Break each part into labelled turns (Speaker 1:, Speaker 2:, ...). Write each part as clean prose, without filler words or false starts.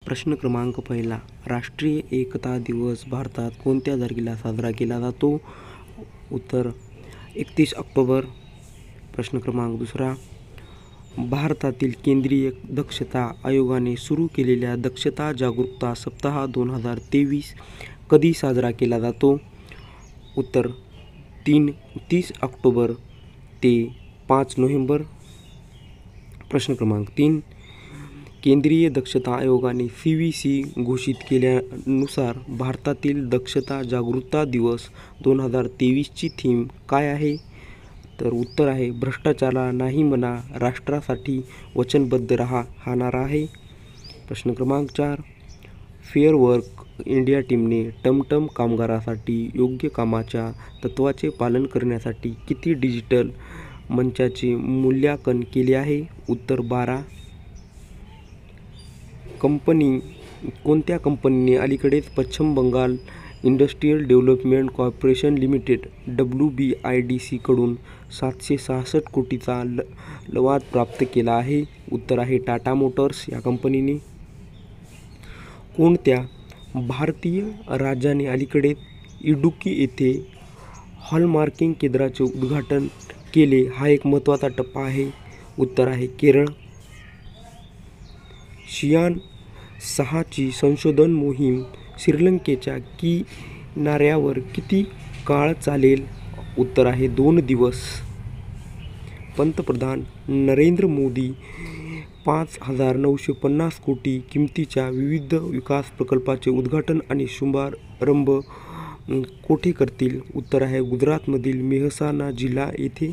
Speaker 1: प्रश्न क्रमांक पहिला. राष्ट्रीय एकता दिवस भारतात कोणत्या तारखेला साजरा केला जातो? उत्तर 31 ऑक्टोबर. प्रश्न क्रमांक दुसरा. भारतातील केंद्रीय दक्षता आयोगाने सुरू केलेल्या दक्षता जागरूकता सप्ताह 2023 कधी साजरा केला जातो? उत्तर 30 ऑक्टोबर ते 5 नोव्हेंबर. प्रश्न क्रमांक 3. केंद्रीय दक्षता आयोगाने CVC घोषित केल्यानुसार भारतातील दक्षता जागरूकता दिवस 2023ची थीम काय आहे? तर उत्तर आहे भ्रष्टाचाराला नाही म्हणा, राष्ट्रासाठी वचनबद्ध राहा हा नारा आहे. प्रश्न क्रमांक 4. फेअर वर्क इंडिया टीमने टमटम कामगारासाठी योग्य कामाच्या तत्त्वाचे पालन करण्यासाठी किती डिजिटल मंचाचे मूल्यांकन केले आहे? उत्तर 12. कोणत्या कंपनीने अलीकडेच Paschim Bengal industrial development corporation limited WBIDC कडून 766 कोटीचा लवाद प्राप्त केला आहे? उत्तर आहे टाटा मोटर्स या कंपनीने. कोणत्या भारतीय राज्याने अलीकडेच इडुक्की येथे हॉलमार्किंग केंद्राचे उद्घाटन केले हा एक महत्त्वाचा टप्पा आहे? उत्तर आहे केरळ. शियान 6ची संशोधन मोहीम श्रीलंकेच्या किनाऱ्यावर किती काळ चालेल? उत्तर आहे 2 दिवस. पंतप्रधान नरेंद्र मोदी 5,950 कोटी किमतीच्या विविध विकास प्रकल्पाचे उद्घाटन आणि शुभारंभ कोठे करतील? उत्तर आहे गुजरातमधील मेहसाणा जिल्हा येथे.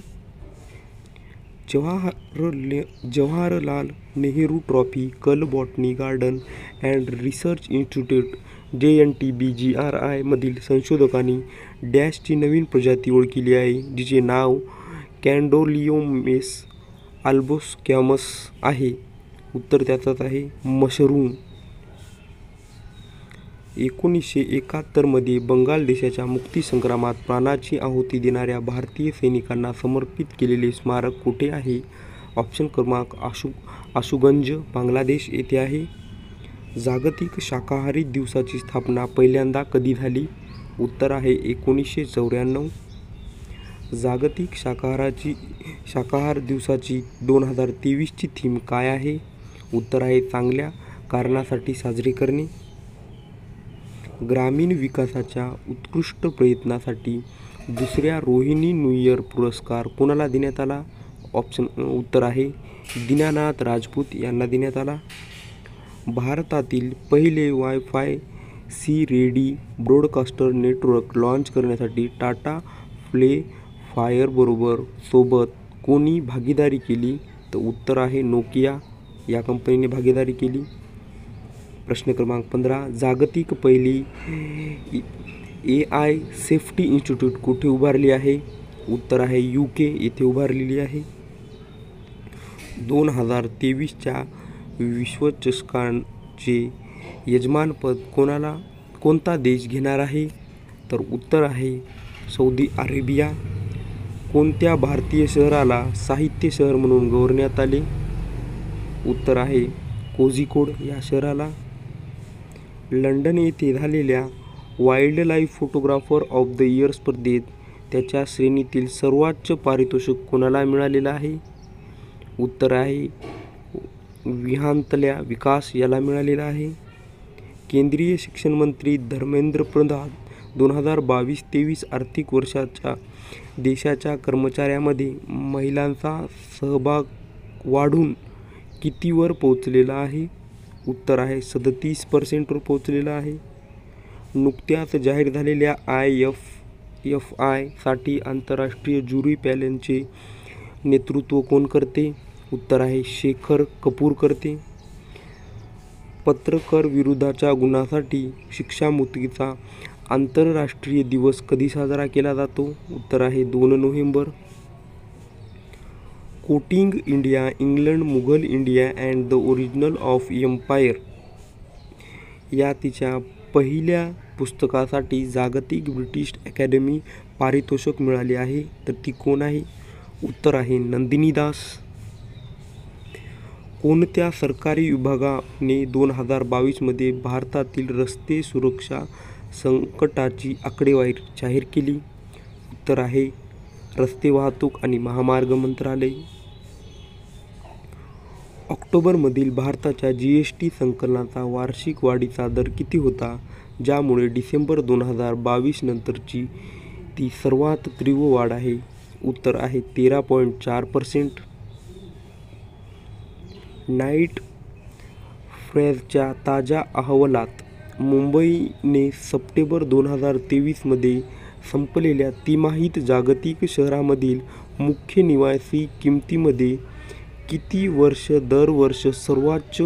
Speaker 1: जवाहरलाल नेहरू ट्रॉफी कल botany garden and research institute JNTBGRI मधील संशोधकांनी डॅशची नवीन प्रजाती ओळखली आहे जिचे नाव कॅन्डोलिओमेस अल्बोस्कॅमस आहे? उत्तर त्याचंच आहे मशरूम. 1971 मध्ये बंगाल देशाच्या मुक्तीसंग्रामात प्राणाची आहुती देणाऱ्या भारतीय सैनिकांना समर्पित केलेले स्मारक कुठे आहे? ऑप्शन क्रमांक आशुगंज बांगलादेश येथे आहे. जागतिक शाकाहारी दिवसाची स्थापना पहिल्यांदा कधी झाली? उत्तर आहे 1994. जागतिक शाकाहार दिवसाची 2023ची थीम काय आहे? उत्तर आहे चांगल्या कारणासाठी साजरे करणे. ग्रामीण विकासाच्या उत्कृष्ट प्रयत्नासाठी दुसऱ्या रोहिणी न्यू इयर पुरस्कार कोणाला देण्यात आला? उत्तर आहे दीनानाथ राजपूत यांना देण्यात आला. भारतातील पहिले Wi-Fi C ready broadcaster network launch करण्यासाठी टाटा प्ले फायरबरोबर सोबत कोणी भागीदारी केली? तर उत्तर आहे नोकिया या कंपनीने भागीदारी केली. प्रश्न क्रमांक 15. जागतिक पहिली AI सेफ्टी इन्स्टिट्यूट कुठे उभारली आहे? उत्तर आहे UK येथे उभारलेली आहे. 2023च्या विश्वचषकाचे यजमानपद कोणता देश घेणार आहे? तर उत्तर आहे सौदी अरेबिया. कोणत्या भारतीय शहराला साहित्य शहर म्हणून गौरवण्यात आले? उत्तर आहे कोझिकोड या शहराला. लंडन येथे झालेल्या wildlife photographer of the year स्पर्धेत त्याच्या श्रेणीतील सर्वोच्च पारितोषिक कोणाला मिळालेलं आहे? उत्तर आहे विहांतल्या विकास याला मिळालेला आहे. केंद्रीय शिक्षण मंत्री धर्मेंद्र प्रधान 2022-23 आर्थिक वर्षाच्या देशाच्या कर्मचाऱ्यांमध्ये महिलांचा सहभाग वाढून कितीवर पोहोचलेला आहे? उत्तर आहे 37% वर पोहोचलेला आहे. नुकत्याच जाहीर झालेल्या IFFI साठी आंतरराष्ट्रीय ज्युरी पॅनलचे नेतृत्व कोण करते? उत्तर आहे शेखर कपूर करते. पत्रकार विरोधाच्या गुन्ह्यासाठी शिक्षामुक्तीचा आंतरराष्ट्रीय दिवस कधी साजरा केला जातो? उत्तर आहे 2 November. Courting India England Mughal India and the origin of empire या तिच्या पहिल्या पुस्तकासाठी जागतिक ब्रिटिश अकॅडमी पारितोषिक मिळाले आहे. तर ती कोण आहे? उत्तर आहे नंदिनी दास. कोणत्या सरकारी विभागाने 2022 मध्ये भारतातील रस्ते सुरक्षा संकटाची आकडेवारी जाहीर केली? उत्तर आहे रस्ते वाहतूक आणि महामार्ग मंत्रालय. ऑक्टोबरमधील भारताच्या GST संकलनाचा वार्षिक वाढीचा दर किती होता, ज्यामुळे डिसेंबर 2022 नंतरची ती सर्वात तीव्र वाढ आहे? उत्तर आहे 13.4%. नाईट फ्रॅजच्या ताज्या अहवालात मुंबईने सप्टेंबर 2023 संपलेल्या तिमाहीत जागतिक शहरांमधील मुख्य निवासी किमतीमध्ये किती दरवर्ष सर्वोच्च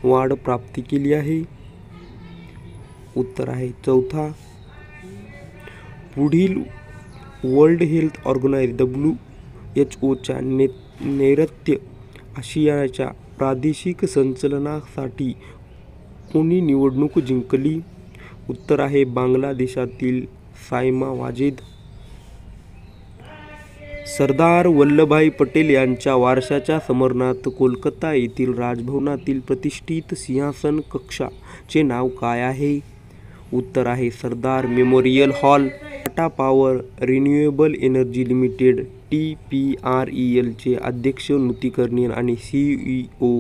Speaker 1: वाढ प्राप्त केली आहे? उत्तर आहे चौथा. पुढील वर्ल्ड हेल्थ ऑर्गनायझेशन WHOच्या नैऋत्य आशियाच्या प्रादेशिक संचलनासाठी कोणी निवडणूक जिंकली? उत्तर आहे बांगलादेशातील सायमा वाजेद. सरदार वल्लभभाई पटेल यांच्या वारशाच्या स्मरणार्थ कोलकाता येथील राजभवनातील प्रतिष्ठित सिंहासन कक्षाचे नाव काय आहे? उत्तर आहे Sardar memorial hall. Tata power renewable energy limited TPRELचे अध्यक्ष नूतनीकरण आणि CEO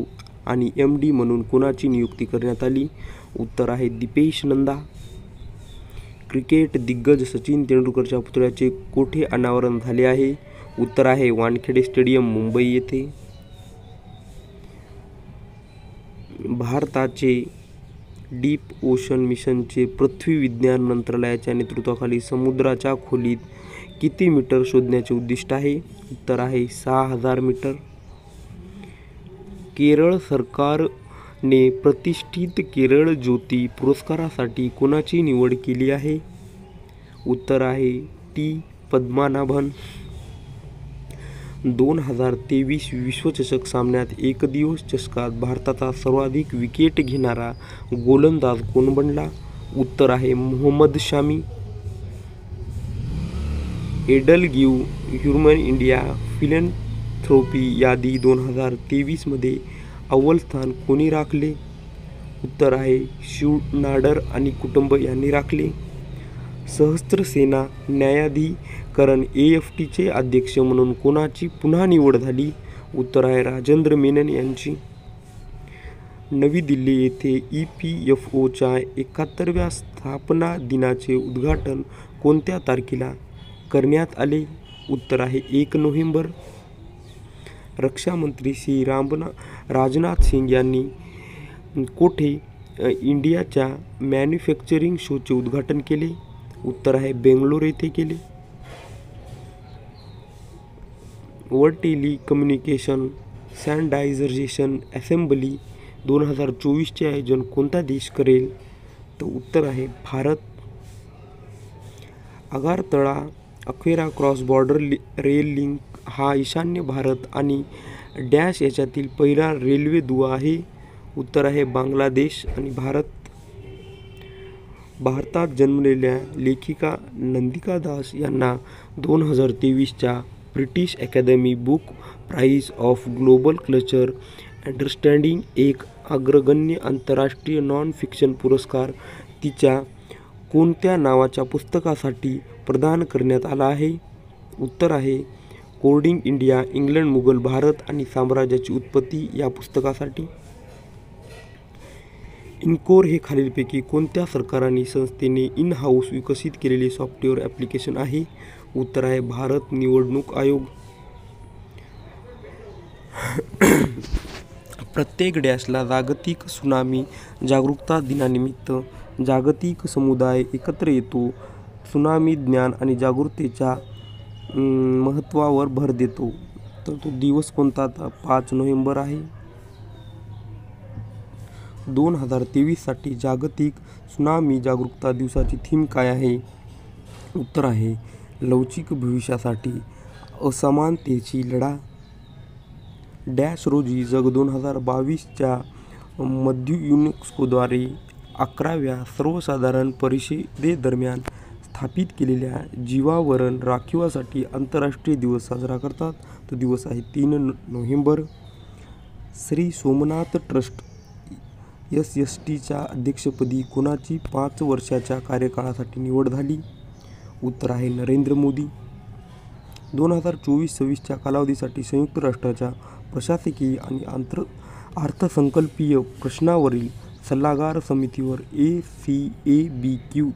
Speaker 1: आणि MD म्हणून कोणाची नियुक्ती करण्यात आली? उत्तर आहे दीपेश नंदा. क्रिकेट दिग्गज सचिन तेंडुलकरच्या पुतळ्याचे कोठे अनावरण झाले आहे? उत्तर आहे वानखेडे स्टेडियम, मुंबई येथे. भारताचे डीप ओशन मिशनचे पृथ्वी विज्ञान मंत्रालयाच्या नेतृत्वाखाली समुद्राच्या खोलीत किती मीटर शोधण्याचे उद्दिष्ट आहे? उत्तर आहे 6000 मीटर. केरळ सरकारने प्रतिष्ठित केरळ ज्योती पुरस्कारासाठी कोणाची निवड केली आहे? उत्तर आहे T पद्मनाभन. 2023 विश्वचषक सामन्यात एकदिवस चषकात भारताचा सर्वाधिक विकेट घेणारा गोलंदाज कोण बनला? उत्तर आहे मोहम्मद शामी. एडलगिव्ह ह्युमन इंडिया फिलॅन्थ्रोपी यादी 2023 मध्ये अव्वल स्थान कोणी राखले? उत्तर आहे शिव नाडर आणि कुटुंब यांनी राखले. सशस्त्र सेना न्यायाधिकरण AFTचे अध्यक्ष म्हणून कोणाची पुन्हा निवड झाली? उत्तर आहे राजेंद्र मेनन यांची. नवी दिल्ली येथे EPFOच्या 71व्या स्थापना दिनाचे उद्घाटन कोणत्या तारखेला करण्यात आले? उत्तर आहे 1 नोव्हेंबर. रक्षामंत्री श्री राजनाथ सिंग यांनी कोठे इंडियाच्या मॅन्युफॅक्चरिंग शोचे उद्घाटन केले? उत्तर आहे बेंगलोर येथे केले. वर्ल्ड टेलिकम्युनिकेशन स्टँडर्डायझेशन असेंब्ली 2024चे आयोजन कोणता देश करेल? तर उत्तर आहे Bharat. Agartala Akhaura cross border rail link हा ईशान्य भारत आणि डॅश याच्यातील पहिला रेल्वे दुवा आहे. उत्तर आहे बांगलादेश आणि भारत. भारतात जन्मलेल्या लेखिका नंदिका दास यांना 2023च्या British academy book prize of global culture understanding एक अग्रगण्य आंतरराष्ट्रीय नॉन फिक्शन पुरस्कार तिच्या कोणत्या नावाच्या पुस्तकासाठी प्रदान करण्यात आला आहे? उत्तर आहे coding India England Mughal Bharat आणि साम्राज्याची उत्पत्ती या पुस्तकासाठी. इनकोर हे खालीलपैकी कोणत्या सरकारी संस्थेने इन हाऊस विकसित केलेले सॉफ्टवेअर ॲप्लिकेशन आहे? उत्तर आहे भारत निवडणूक आयोग. प्रत्येक डॅशला जागतिक त्सुनामी जागरूकता दिनानिमित्त जागतिक समुदाय एकत्र येतो. त्सुनामी ज्ञान आणि जागरूकतेच्या महत्त्वावर भर देतो. तर तो दिवस कोणता? 5 नोव्हेंबर आहे. 2023साठी जागतिक त्सुनामी जागरूकता दिवसाची थीम काय आहे? उत्तर आहे लवचिक भविष्यासाठी असमानतेची लढा. डॅश रोजी जग 2022च्या मध्ये युनेस्कोद्वारे 11व्या सर्वसाधारण परिषदेदरम्यान स्थापित केलेल्या जीवावरण राखीवासाठी आंतरराष्ट्रीय दिवस साजरा करतात. तो दिवस आहे 3 नोव्हेंबर. श्री सोमनाथ ट्रस्ट SSTच्या अध्यक्षपदी कोणाची 5 वर्षाच्या कार्यकाळासाठी निवड झाली? उत्तर आहे नरेंद्र मोदी. 2024-26च्या कालावधीसाठी संयुक्त राष्ट्राच्या प्रशासकीय आणि अर्थसंकल्पीय प्रश्नावरील सल्लागार समितीवर ACABQ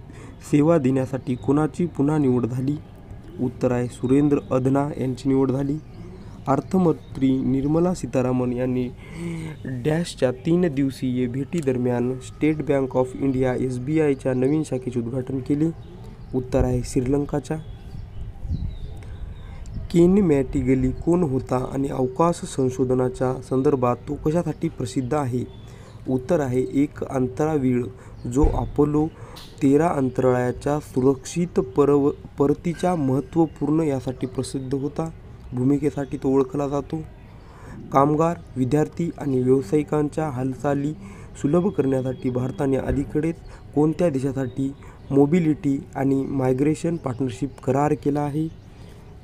Speaker 1: सेवा देण्यासाठी कोणाची पुन्हा निवड झाली? उत्तर आहे सुरेंद्र अधना यांची निवड झाली. अर्थमंत्री निर्मला सीतारामन यांनी डॅशच्या 3 दिवसीय भेटीदरम्यान स्टेट बँक ऑफ इंडिया SBIच्या नवीन शाखेचे उद्घाटन केले. उत्तर आहे श्रीलंकाच्या. केन मॅटिगली कोण होता आणि अवकाश संशोधनाच्या संदर्भात तो कशासाठी प्रसिद्ध आहे? उत्तर आहे एक अंतराळवीर जो अपोलो 13 अंतराळाच्या सुरक्षित परतीच्या महत्त्वपूर्ण यासाठी प्रसिद्ध होता. भूमिकेसाठी तो ओळखला जातो. कामगार, विद्यार्थी आणि व्यावसायिकांच्या हालचाली सुलभ करण्यासाठी भारताने अलीकडेच कोणत्या देशासाठी मोबिलिटी आणि मायग्रेशन पार्टनरशिप करार केला आहे?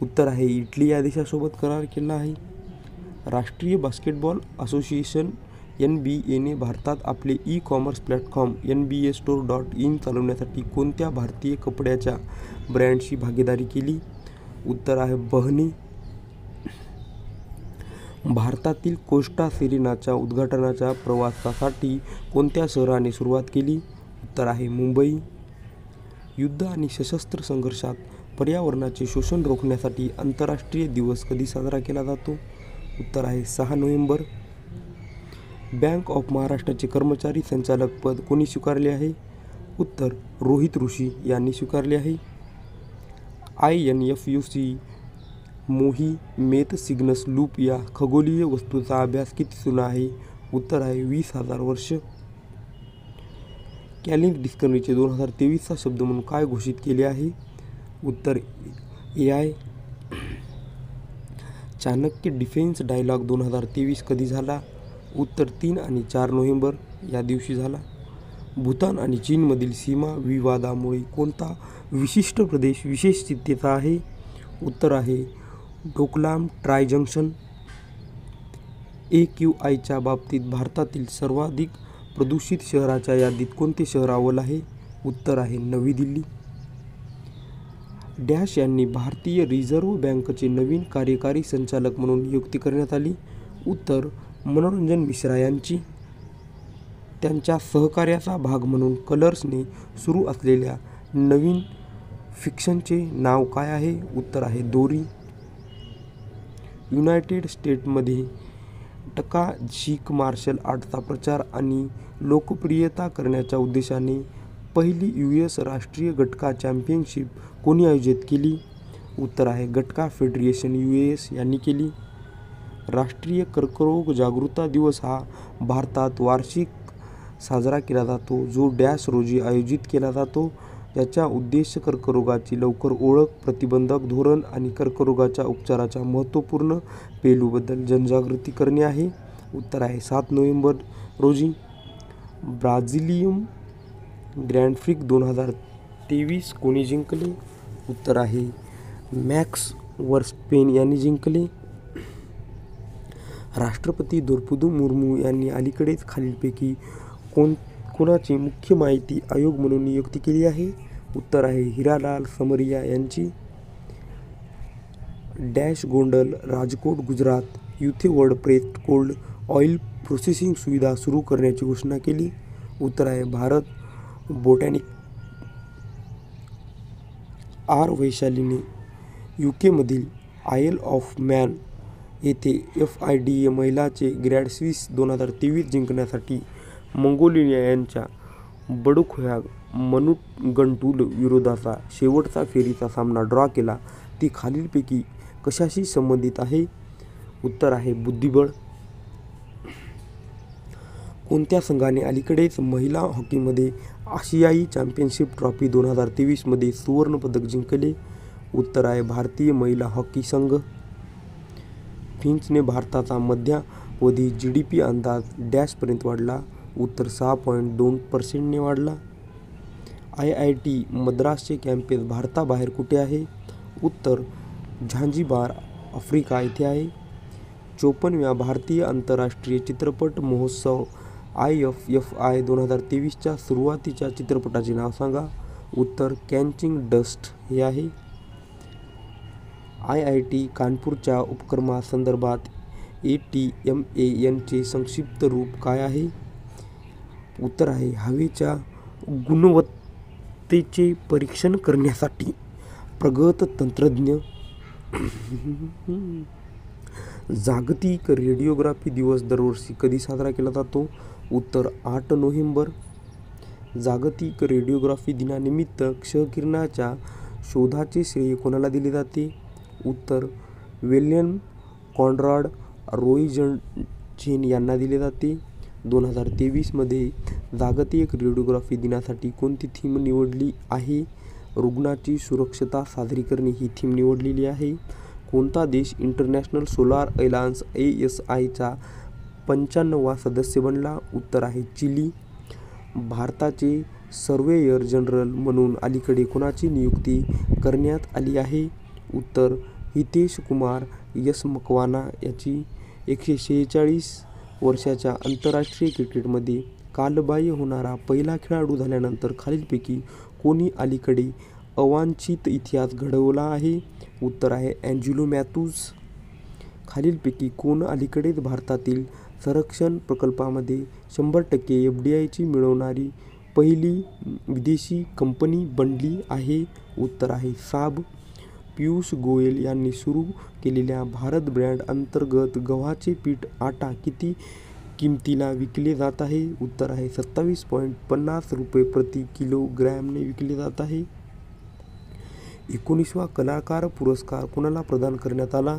Speaker 1: उत्तर आहे इटली या देशासोबत करार केला आहे. राष्ट्रीय बास्केटबॉल असोसिएशन NBAने भारतात आपले ई-कॉमर्स प्लॅटफॉर्म NBAstore.in चालवण्यासाठी कोणत्या भारतीय कपड्याच्या ब्रँडशी भागीदारी केली? उत्तर आहे बहनी. भारतातील कोस्टा सिरेनाच्या उद्घाटनाच्या प्रवासासाठी कोणत्या शहराने सुरुवात केली? उत्तर आहे मुंबई. युद्ध आणि सशस्त्र संघर्षात पर्यावरणाचे शोषण रोखण्यासाठी आंतरराष्ट्रीय दिवस कधी साजरा केला जातो? उत्तर आहे 6 नोव्हेंबर. बँक ऑफ महाराष्ट्राचे कर्मचारी संचालक पद कोणी स्वीकारले आहे? उत्तर रोहित ऋषी यांनी स्वीकारले आहे. INFUC मोही मेथ सिग्नस लूप या खगोलीय वस्तूचा अभ्यास किती जुना आहे? उत्तर आहे 20,000 वर्ष. कॅलिंग डिस्कवरीचे 2023चा शब्द म्हणून काय घोषित केले आहे? उत्तर AI. चाणक्य डिफेन्स डायलॉग 2023 कधी झाला? उत्तर 3 आणि 4 नोव्हेंबर या दिवशी झाला. भूतान आणि चीनमधील सीमा विवादामुळे कोणता विशिष्ट प्रदेश विशेष चिंतेचा आहे? उत्तर आहे डोकलाम ट्राय जंक्शन. AQIच्या बाबतीत भारतातील सर्वाधिक प्रदूषित शहराच्या यादीत कोणते शहर अव्वल आहे? उत्तर आहे नवी दिल्ली. डॅश यांनी भारतीय रिझर्व्ह बँकेचे नवीन कार्यकारी संचालक म्हणून नियुक्ती करण्यात आली? उत्तर मनोरंजन मिश्रा यांची. त्यांच्या सहकार्याचा भाग म्हणून कलर्सने सुरू असलेल्या नवीन फिक्शनचे नाव काय आहे? उत्तर आहे दोरी. युनायटेड स्टेट्समध्ये टका-शिक मार्शल आर्टचा प्रचार आणि लोकप्रियता करण्याच्या उद्देशाने पहिली US राष्ट्रीय गटका चॅम्पियनशिप कोणी आयोजित केली? उत्तर आहे गटका फेडरेशन US यांनी केली. राष्ट्रीय कर्करोग जागरूकता दिवस हा भारतात वार्षिक साजरा केला जातो जो डॅश रोजी आयोजित केला जातो. याचा उद्देश कर्करोगाची लवकर ओळख, प्रतिबंधक धोरण आणि कर्करोगाच्या उपचाराच्या महत्त्वपूर्ण पैलूबद्दल जनजागृती करणे आहे. उत्तर आहे 7 नोव्हेंबर रोजी. ब्राझिलियन ग्रँड प्रिक्स 2023 कोणी जिंकले? उत्तर आहे मॅक्स वर्स्टेपेन यांनी जिंकले. राष्ट्रपती द्रौपदी मुर्मू यांनी अलीकडेच खालीलपैकी कोणाची मुख्य माहिती आयोग म्हणून नियुक्ती केली आहे? उत्तर आहे हिरालाल समरिया यांची. डॅश गोंडल राजकोट गुजरात युथे world pressed cold oil processing सुविधा सुरू करण्याची घोषणा केली? उत्तर आहे भारत बोटॅनिक. वैशालीने UKमधील आयल ऑफ मॅन येथे FIDA महिलाचे ग्रँड स्विस 2023 जिंकण्यासाठी मंगोलियाच्या बडुख्याग मनुगंटुल विरोधाचा शेवटचा फेरीचा सामना ड्रॉ केला. ती खालीलपैकी कशाशी संबंधित आहे? उत्तर आहे बुद्धिबळ. कोणत्या संघाने अलीकडेच महिला हॉकीमध्ये आशियाई चॅम्पियनशिप ट्रॉफी 2023 मध्ये सुवर्णपदक जिंकले? उत्तर आहे भारतीय महिला हॉकी संघ. फिंचने भारताचा मध्यावधी GDP अंदाज डॅशपर्यंत वाढला? उत्तर 6.2% वाढला. IIT मद्रासचे कॅम्पस भारताबाहेर कुठे आहे? उत्तर झांझिबार आफ्रिका येथे आहे. 54व्या भारतीय आंतरराष्ट्रीय चित्रपट महोत्सव IFFI 2023च्या सुरुवातीच्या चित्रपटाचे नाव सांगा. उत्तर कॅचिंग डस्ट हे आहे. IIT कानपूरच्या उपक्रमासंदर्भात ATMAN चे संक्षिप्त रूप काय आहे? उत्तर आहे हवेच्या गुणवत्तेचे परीक्षण करण्यासाठी प्रगत तंत्रज्ञ. जागतिक रेडिओग्राफी दिवस दरवर्षी कधी साजरा केला जातो? उत्तर 8 नोव्हेंबर. जागतिक रेडिओग्राफी दिनानिमित्त क्षकिरणाच्या शोधाचे श्रेय कोणाला दिले जाते? उत्तर विल्यम कॉन्राड रॉयजन यांना दिले जाते. 2023मध्ये जागतिक रेडिओग्राफी दिनासाठी कोणती थीम निवडली आहे? रुग्णाची सुरक्षता साजरी करणे ही थीम निवडलेली आहे. कोणता देश इंटरनॅशनल सोलार अलायन्स ASIचा 95वा सदस्य बनला? उत्तर आहे चिली. भारताचे सर्वेयर जनरल म्हणून अलीकडे कोणाची नियुक्ती करण्यात आली आहे? उत्तर हितेश कुमार यस मकवाना याची. 146 वर्षाच्या आंतरराष्ट्रीय क्रिकेटमध्ये कालबाह्य होणारा पहिला खेळाडू झाल्यानंतर खालीलपैकी कोणी अलीकडे अवांछित इतिहास घडवला आहे? उत्तर आहे अँजेलो मॅथ्यूज. खालीलपैकी कोण अलीकडेच भारतातील संरक्षण प्रकल्पामध्ये 100% FDI मिळवणारी पहिली विदेशी कंपनी बनली आहे? उत्तर आहे साब. पीयूष गोयल यांनी सुरू केलेल्या भारत ब्रँड अंतर्गत गव्हाचे पीठ आटा किती किमतीला विकले जात आहे? उत्तर आहे 27.50 रुपये प्रति किलोग्रॅमने विकले जात आहे. 19वा कलाकार पुरस्कार कोणाला प्रदान करण्यात आला?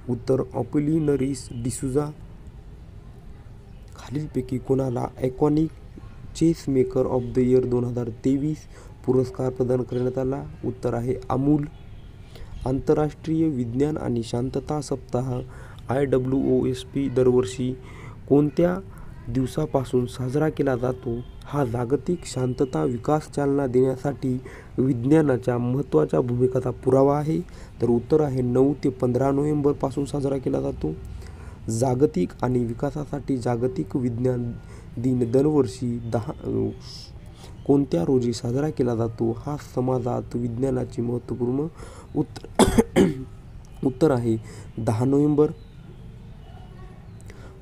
Speaker 1: उत्तर ऑपिलिनरिस डिसूझा. खालीलपैकी कोणाला iconic chess maker of the year 2023 पुरस्कार प्रदान करण्यात आला? उत्तर आहे अमूल. आंतरराष्ट्रीय विज्ञान आणि शांतता सप्ताह IWOSP दरवर्षी कोणत्या दिवसापासून साजरा केला जातो? हा जागतिक शांतता विकास चालना देण्यासाठी विज्ञानाच्या महत्त्वाच्या भूमिकेचा पुरावा आहे. तर उत्तर आहे 9 ते 15 नोव्हेंबर पासून साजरा केला जातो. जागतिक आणि विकासासाठी जागतिक विज्ञान दिन दरवर्षी कोणत्या रोजी साजरा केला जातो? हा समाजात विज्ञानाची महत्त्वपूर्ण उत्तर आहे 10 नोव्हेंबर.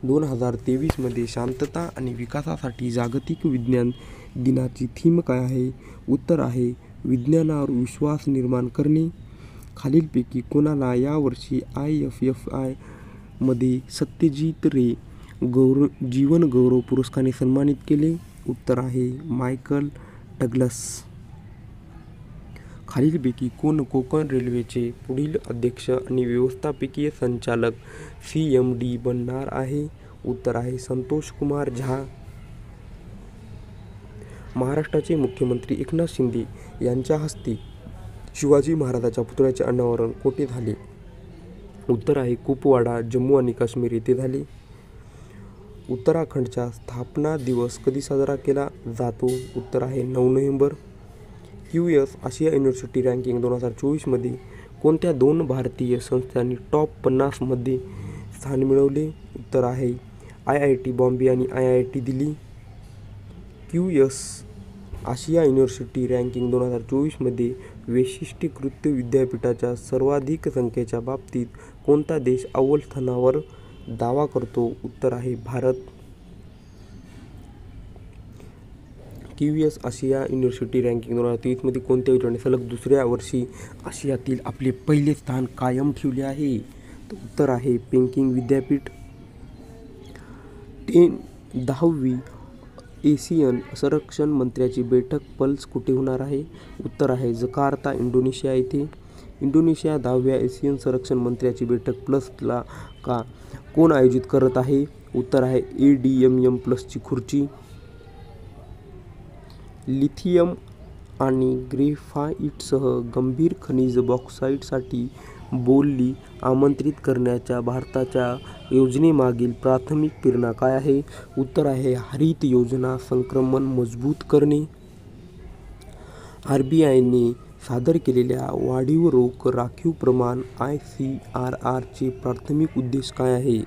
Speaker 1: 2023मध्ये शांतता आणि विकासासाठी जागतिक विज्ञान दिनाची थीम काय आहे? उत्तर आहे विज्ञानावर विश्वास निर्माण करणे. खालीलपैकी कोणाला यावर्षी IFFI मध्ये सत्यजित रे जीवन गौरव पुरस्काराने सन्मानित केले? उत्तर आहे मायकल डग्लस. खालीलपैकी कोण कोकण रेल्वेचे पुढील अध्यक्ष आणि व्यवस्थापकीय संचालक CMD बनणार आहे? उत्तर आहे संतोष कुमार झा. महाराष्ट्राचे मुख्यमंत्री एकनाथ शिंदे यांच्या हस्ते शिवाजी महाराजांच्या पुतळ्याचे अनावरण कोठे झाले? उत्तर आहे कुपवाडा जम्मू आणि काश्मीर येथे झाले. उत्तराखंडचा स्थापना दिवस कधी साजरा केला जातो? उत्तर आहे 9 नोव्हेंबर. QS आशिया युनिव्हर्सिटी रँकिंग 2024 मध्ये कोणत्या 2 भारतीय संस्थांनी टॉप 50 मध्ये स्थान मिळवले? उत्तर आहे IIT बॉम्बे आणि IIT दिल्ली. QS आशिया युनिव्हर्सिटी रँकिंग 2024 मध्ये वैशिष्ट्यीकृत विद्यापीठाच्या सर्वाधिक संख्येच्या बाबतीत कोणता देश अव्वल स्थानावर दावा करतो? उत्तर आहे भारत. QS आशिया युनिव्हर्सिटी रँकिंग 2023 मध्ये कोणत्या विद्यापीठाने सलग दुसऱ्या वर्षी आशियातील आपले पहिले स्थान कायम ठेवले आहे? तर उत्तर आहे पेकिंग विद्यापीठ. 10वी एशियन संरक्षण मंत्र्यांची बैठक पल्स कुठे होणार आहे? उत्तर आहे जकार्ता इंडोनेशिया येथे. इंडोनेशिया 10व्या एशियन संरक्षण मंत्र्यांची बैठक प्लसला कोण आयोजित करत आहे? उत्तर आहे ADMM प्लसची खुर्ची. लिथियम आणि ग्रेफाइटसह गंभीर खनिज बॉक्साईटसाठी बोल्ली आमंत्रित करण्याच्या भारताच्या योजनेमागील प्राथमिक प्रेरणा काय आहे? उत्तर आहे हरित योजना संक्रमण मजबूत करणे. RBIने सादर केलेल्या वाढीव रोख राखीव प्रमाण ICRR चे प्राथमिक उद्देश काय आहे?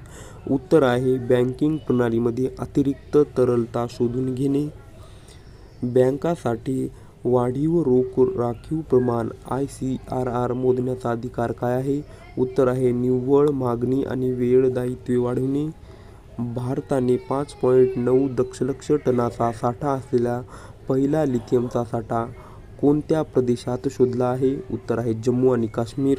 Speaker 1: उत्तर आहे बँकिंग प्रणालीमध्ये अतिरिक्त तरलता शोधून घेणे. बँकांसाठी वाढीव रोख राखीव प्रमाण ICRR मोजण्याचा अधिकार काय आहे? उत्तर आहे निव्वळ मागणी आणि वेळ दायित्वे वाढवणे. भारताने 5.9 दशलक्ष टनाचा साठा असलेला पहिला लिथियमचा साठा कोणत्या प्रदेशात शोधला आहे? उत्तर आहे जम्मू आणि काश्मीर.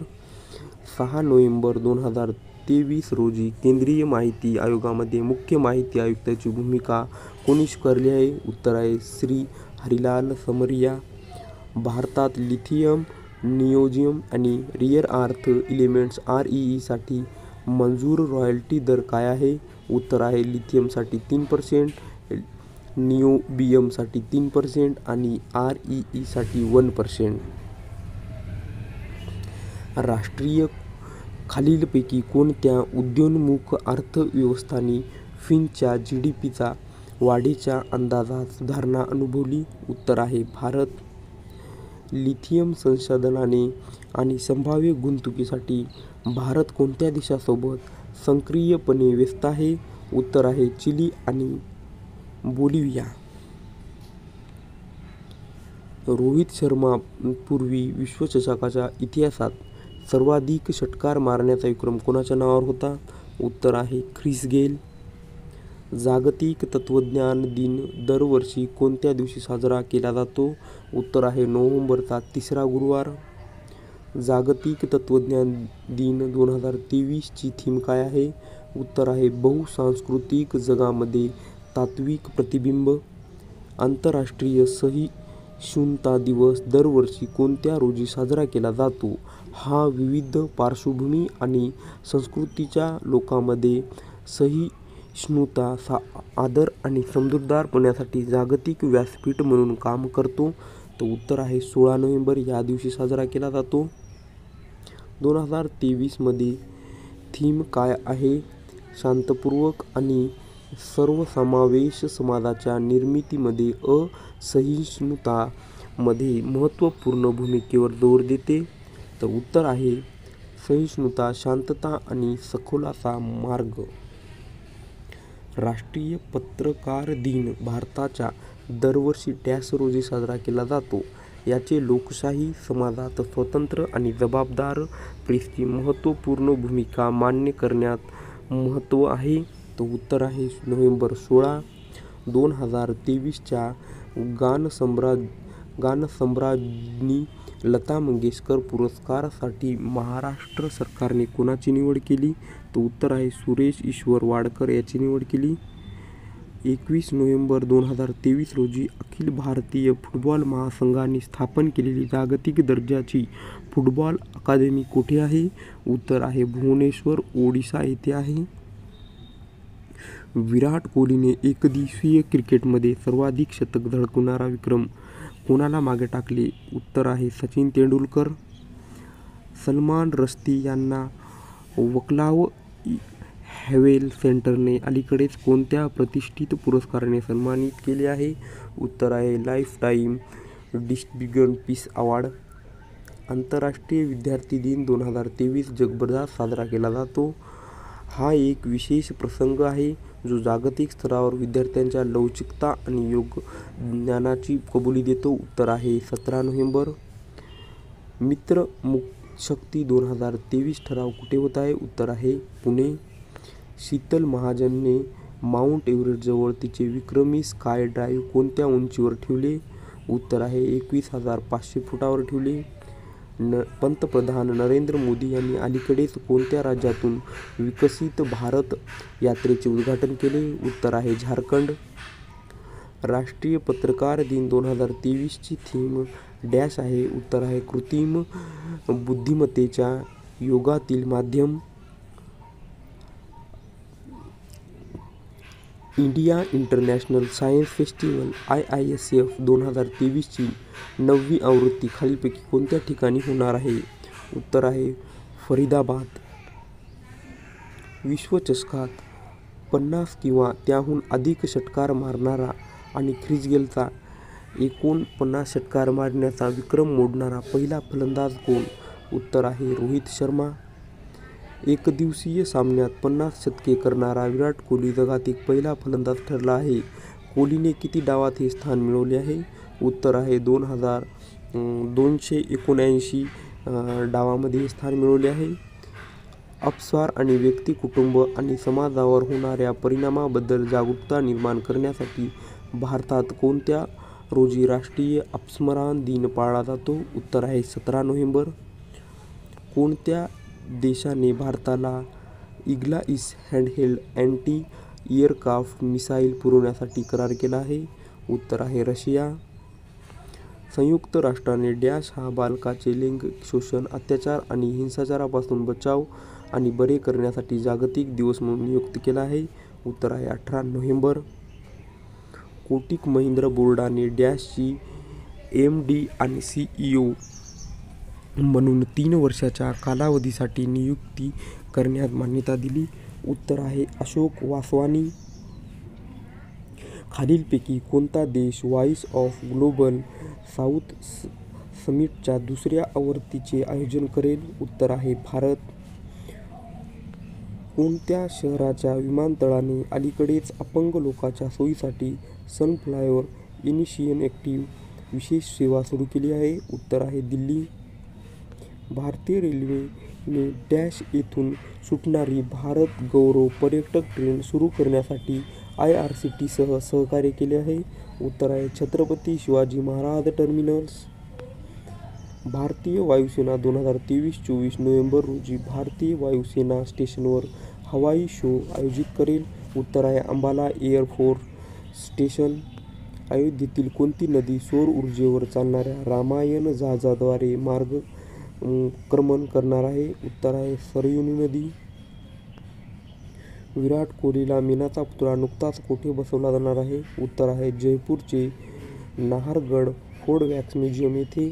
Speaker 1: 6 नोव्हेंबर 2023 रोजी केंद्रीय माहिती आयोगामध्ये मुख्य माहिती आयुक्ताची भूमिका कोणी स्वीकारली आहे? उत्तर आहे श्री हरिलाल समरिया. भारतात लिथियम, निओजियम आणि रिअर अर्थ एलिमेंट्स REE साठी मंजूर रॉयल्टी दर काय आहे? उत्तर आहे लिथियमसाठी 3%, निओबियमसाठी 3% आणि REE साठी 1%. राष्ट्रीय खालीलपैकी कोणत्या उदयोन्मुख अर्थव्यवस्थांनी फिनच्या GDPचा वाढीच्या अंदाजात सुधारणा अनुभवली? उत्तर आहे भारत. लिथियम संशोधनाने आणि संभाव्य गुंतवणुकीसाठी भारत कोणत्या देशासोबत सक्रियपणे व्यस्त आहे? उत्तर आहे चिली आणि बोलिव्हिया. रोहित शर्मा पूर्वी विश्वचषकाच्या इतिहासात सर्वाधिक षटकार मारण्याचा विक्रम कोणाच्या नावावर होता? उत्तर आहे ख्रिस गेल. जागतिक तत्त्वज्ञान दिन दरवर्षी कोणत्या दिवशी साजरा केला जातो? उत्तर आहे नोव्हेंबरचा 3रा गुरुवार. जागतिक तत्त्वज्ञान दिन 2023 ची थीम काय आहे? उत्तर आहे बहुसांस्कृतिक जगामध्ये तात्विक प्रतिबिंब. आंतरराष्ट्रीय सहिष्णुता दिवस दरवर्षी कोणत्या रोजी साजरा केला जातो? हा विविध पार्श्वभूमी आणि संस्कृतीच्या लोकांमध्ये सहिष्णुता, आदर आणि समजूतदारपणासाठी जागतिक व्यासपीठ म्हणून काम करतो. तर उत्तर आहे 16 नोव्हेंबर या दिवशी साजरा केला जातो. 2023 मध्ये थीम काय आहे? शांतपूर्वक आणि सर्वसमावेश समाजाच्या निर्मितीमध्ये असहिष्णुता मध्ये महत्त्वपूर्ण भूमिकेवर जोर देते. तर उत्तर आहे सहिष्णुता, शांतता आणि सखोलाचा मार्ग. राष्ट्रीय पत्रकार दिन भारताच्या दरवर्षी डॅश रोजी साजरा केला जातो? याचे लोकशाही समाजात स्वतंत्र आणि जबाबदार प्रेसची महत्त्वपूर्ण भूमिका मान्य करण्यात महत्त्व आहे. तर उत्तर आहे नोव्हेंबर 16. 2023 च्या गानसम्राज्ञी लता मंगेशकर पुरस्कारासाठी महाराष्ट्र सरकारने कोणाची निवड केली? तर उत्तर आहे सुरेश ईश्वर वाडकर याची निवड केली. 21 नोव्हेंबर 2023 रोजी अखिल भारतीय फुटबॉल महासंघाने स्थापन केलेली जागतिक दर्जाची फुटबॉल अकादमी कुठे आहे? उत्तर आहे भुवनेश्वर, ओडिशा येथे आहे. विराट कोहलीने एकदिवसीय क्रिकेटमध्ये सर्वाधिक शतक झळकवणारा विक्रम कोणाला मागे टाकले? उत्तर आहे सचिन तेंडुलकर. सलमान रश्दी यांना वक्लाव हॅवेल सेंटरने अलीकडेच कोणत्या प्रतिष्ठित पुरस्काराने सन्मानित केले आहे? उत्तर आहे लाईफटाईम डिस्टिंग्विश्ड पीस अवॉर्ड. आंतरराष्ट्रीय विद्यार्थी दिन 2023 जगभरात साजरा केला जातो. हा एक विशेष प्रसंग आहे जो जागतिक स्तरावर विद्यार्थ्यांच्या लवचिकता आणि योगदानाची कबुली देतो. उत्तर आहे 17 नोव्हेंबर. मित्र शक्ती 2023 ठराव कुठे होत आहे? उत्तर आहे पुणे. शीतल महाजनने माउंट एव्हरेस्टजवळ तिचे विक्रमी स्काय ड्राईव्ह कोणत्या उंचीवर ठेवले? उत्तर आहे 21,500 फुटावर ठेवले. पंतप्रधान नरेंद्र मोदी यांनी अलीकडेच कोणत्या राज्यातून विकसित भारत यात्रेचे उद्घाटन केले? उत्तर आहे झारखंड. राष्ट्रीय पत्रकार दिन 2023 ची थीम डॅश आहे? उत्तर आहे कृत्रिम बुद्धिमत्तेच्या युगातील माध्यम. India international science festival IISF 2023 ची 9वी आवृत्ती खालीलपैकी कोणत्या ठिकाणी होणार आहे? उत्तर आहे फरीदाबाद. विश्वचषकात 50 किंवा त्याहून अधिक षटकार मारणारा आणि ख्रिस गेलचा 49 षटकार मारण्याचा विक्रम मोडणारा पहिला फलंदाज कोण? उत्तर आहे रोहित शर्मा. एकदिवसीय सामन्यात 50 शतके करणारा विराट कोहली जगातील पहिला फलंदाज ठरला आहे. कोहलीने किती डावात हे स्थान मिळवले आहे? उत्तर आहे 279 डावामध्ये हे स्थान मिळवले आहे. अपस्वर आणि व्यक्ती, कुटुंब आणि समाजावर होणाऱ्या परिणामाबद्दल जागरूकता निर्माण करण्यासाठी भारतात कोणत्या रोजी राष्ट्रीय अपस्मरण दिन पाळला जातो? उत्तर आहे 17 नोव्हेंबर. कोणत्या देशाने भारताला ईगल-ईस हँडहेल्ड अँटी एअरक्राफ्ट मिसाईल पुरवण्यासाठी करार केला आहे? उत्तर आहे रशिया. संयुक्त राष्ट्राने डॅश हा बालकांचे लैंगिक शोषण, अत्याचार आणि हिंसाचारापासून बचाव आणि बरे करण्यासाठी जागतिक दिवस म्हणून नियुक्त केला आहे? उत्तर आहे 18 नोव्हेंबर. कोटक महिंद्रा बोर्डाने डॅशची MD आणि CEO म्हणून 3 वर्षाच्या कालावधीसाठी नियुक्ती करण्यास मान्यता दिली? उत्तर आहे अशोक वासवानी. खालीलपैकी कोणता देश व्हॉइस ऑफ ग्लोबल साऊथ समिटच्या दुसऱ्या आवृत्तीचे आयोजन करेल? उत्तर आहे भारत. कोणत्या शहराच्या विमानतळाने अलीकडेच अपंग लोकांच्या सोयीसाठी सनफ्लावर इनिशिएटिव्ह विशेष सेवा सुरू केली आहे? उत्तर आहे दिल्ली. भारतीय रेल्वेने डॅश येथून सुटणारी भारत गौरव पर्यटक ट्रेन सुरू करण्यासाठी IRCTC सहकार्य केले आहे? उत्तर आहे छत्रपती शिवाजी महाराज टर्मिनस. भारतीय वायुसेना 2023-24 नोव्हेंबर रोजी भारतीय वायुसेना स्टेशनवर हवाई शो आयोजित करेल? उत्तर आहे अंबाला एअर फोर्स स्टेशन. अयोध्येतील कोणती नदी सौर ऊर्जेवर चालणाऱ्या रामायण जहाजाद्वारे मार्गक्रमण करणार आहे? उत्तर आहे सरयू नदी. विराट कोहलीला मेनाचा पुतळा नुकताच कोठे बसवला जाणार आहे? उत्तर आहे जयपूरचे नाहरगड फोर्ट वॅक्स म्युझियम येथे.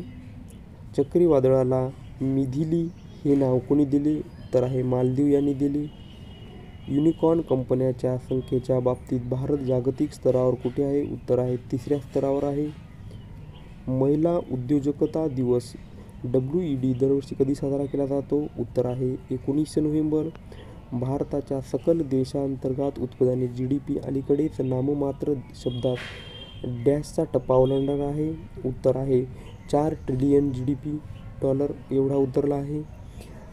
Speaker 1: चक्रीवादळाला मिथिली हे नाव कोणी दिले? उत्तर आहे मालदीव यांनी दिले. युनिकॉर्न कंपन्यांच्या संख्येच्या बाबतीत भारत जागतिक स्तरावर कुठे आहे? उत्तर आहे 3ऱ्या स्तरावर आहे. महिला उद्योजकता दिवस WED दरवर्षी कधी साजरा केला जातो? उत्तर आहे 19 नोव्हेंबर. भारताच्या सकल देशांतर्गत उत्पादन GDP अलीकडेच नाममात्र शब्दात डॅशचा टप्पा ओलांडणार आहे? उत्तर आहे 4 ट्रिलियन $, एवढा उतरला आहे.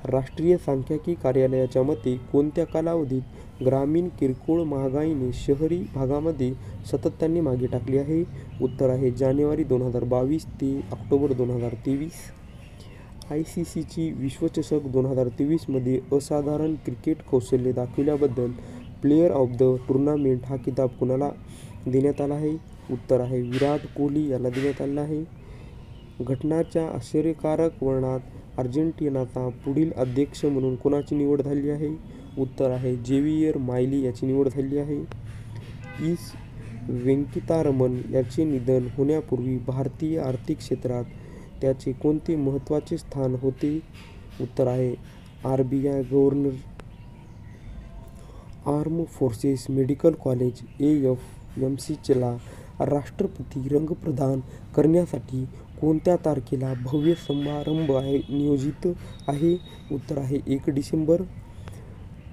Speaker 1: राष्ट्रीय सांख्यिकी कार्यालयाच्या मते कोणत्या कालावधीत ग्रामीण किरकोळ महागाईने शहरी भागामध्ये सातत्याने मागे टाकली आहे? उत्तर आहे जानेवारी 2022 ते ऑक्टोबर 2023. ICCची विश्वचषक 2023 मध्ये असाधारण क्रिकेट कौशल्य दाखविल्याबद्दल प्लेयर ऑफ द टूर्नामेंट हा किताब कुणाला देण्यात आला आहे? उत्तर आहे विराट कोहली याला देण्यात आला आहे. घटनांच्या आश्चर्यकारक वर्णनात अर्जेंटिनाचा पुढील अध्यक्ष म्हणून कोणाची निवड झाली आहे? उत्तर आहे जेवियर मायली याची निवड झाली आहे. इस वेंकटरामन याचे निधन होण्यापूर्वी भारतीय आर्थिक क्षेत्रात त्याचे कोणते महत्त्वाचे स्थान होते? उत्तर आहे RBI governor. Armed forces medical college AFMCला राष्ट्रपती रंग प्रदान करण्यासाठी कोणत्या तारखेला भव्य समारंभ नियोजित आहे? उत्तर आहे 1 डिसेंबर.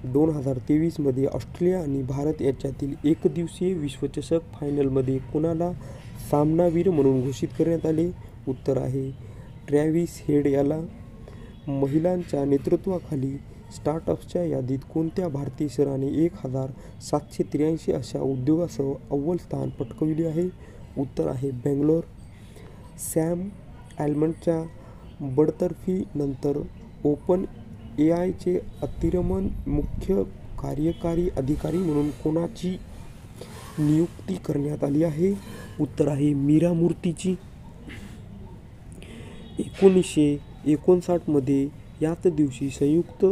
Speaker 1: 2023 मध्ये ऑस्ट्रेलिया आणि भारत यांच्यातील एकदिवसीय विश्वचषक फायनलमध्ये कोणाला सामनावीर म्हणून घोषित करण्यात आले? उत्तर आहे ट्रॅव्हिस हेड याला. महिलांच्या नेतृत्वाखाली स्टार्टअप्सच्या यादीत कोणत्या भारतीय शहराने 1783 अशा उद्योगासह अव्वल स्थान पटकावले आहे? उत्तर आहे बेंगलोर. सॅम अल्टमनच्या बडतर्फीनंतर OpenAIचे अंतरिम मुख्य कार्यकारी अधिकारी म्हणून कोणाची नियुक्ती करण्यात आली आहे? उत्तर आहे मीरा मूर्तीची. 1959 मध्ये याच दिवशी संयुक्त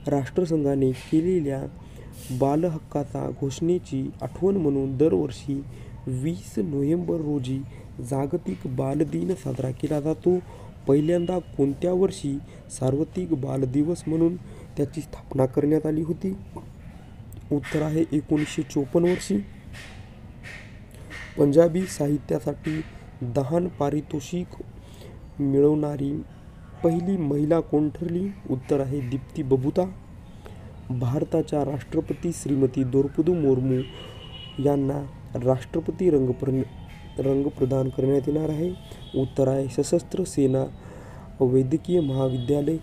Speaker 1: राष्ट्रसंघाने केलेल्या बालहक्काच्या घोषणेची आठवण म्हणून दरवर्षी 20 नोव्हेंबर रोजी जागतिक बाल दिन साजरा केला जातो. पहिल्यांदा कोणत्या वर्षी सार्वत्रिक बाल दिवस म्हणून त्याची स्थापना करण्यात आली होती? उत्तर आहे 1954 वर्षी. पंजाबी साहित्यासाठी दहान पारितोषिक मिळवणारी पहिली महिला कोण ठरली? उत्तर आहे दीप्ती बबुता. भारताच्या राष्ट्रपती श्रीमती द्रौपदी मुर्मू यांना राष्ट्रपती रंग प्रदान करण्यात येणार आहे. उत्तर आहे सशस्त्र सेना वैद्यकीय महाविद्यालय.